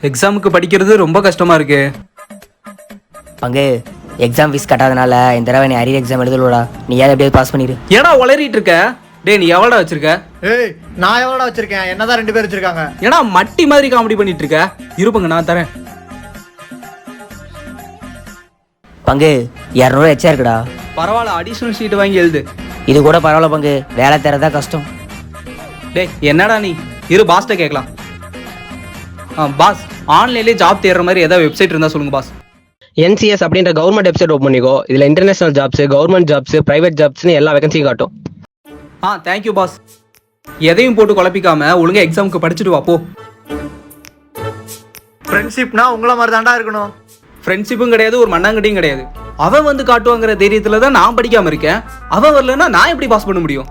எக்ஸாமுக்கு படிக்கிறது ரொம்ப கஷ்டமா இருக்கு. பங்கு எக்ஸாம் ஃபீஸ் கட்டாதனால இந்த தடவை நீ அரியர் எக்ஸாம் எழுதலோடா. நீ ஏன் எப்படியாவது பாஸ் பண்ணிடு. ஏன்னா உளறிட்டு இருக்க. டேய் நீ எவ்வளோடா வச்சிருக்க? ஏய் நான் எவ்வளோடா வச்சிருக்கேன்? என்னதான் 2 பேர் வச்சிருக்காங்க. ஏன்னா மட்டி மாதிரி காமெடி பண்ணிட்டு இருக்க. இருப்பங்க நான் தரேன். பங்கு 200 எச்சா இருக்குடா. பரவாயில்ல, அடிஷனல் ஷீட் வாங்கி எழுது. இது கூட பரவாயில்ல பங்கு, வேலை தரதா கஷ்டம். டேய் என்னடா நீ இரு, பாஸ்ட்ட கேட்கலாம். பாஸ், ஆன்லைன்லேயே ஜாப் தேடுற மாதிரி ஏதாவது வெப்சைட் இருந்தால் சொல்லுங்க பாஸ். NCS அப்படின்ற கவர்மெண்ட் வெப்சைட் ஓப்பன் பண்ணிக்கோ. இதில் international jobs, government jobs, private ஜாப்ஸ்னு எல்லா வேகன்சியும் காட்டும். Thank you boss. எதையும் போட்டு குழப்பிக்காம ஒழுங்கா எக்ஸாமுக்கு படிச்சுட்டு வா போ. ஃப்ரெண்ட்ஷிப்னா உங்களை மாதிரி தாண்டா இருக்கணும். ஃப்ரெண்ட்ஷிப்பும் கிடையாது, ஒரு மண்ணாங்கட்டியும் கிடையாது. அவன் வந்து காட்டுவாங்கிற தைரியத்துல தான் நான் படிக்காம இருக்கேன். அவன் வரலன்னா நான் எப்படி பாஸ் பண்ண முடியும்?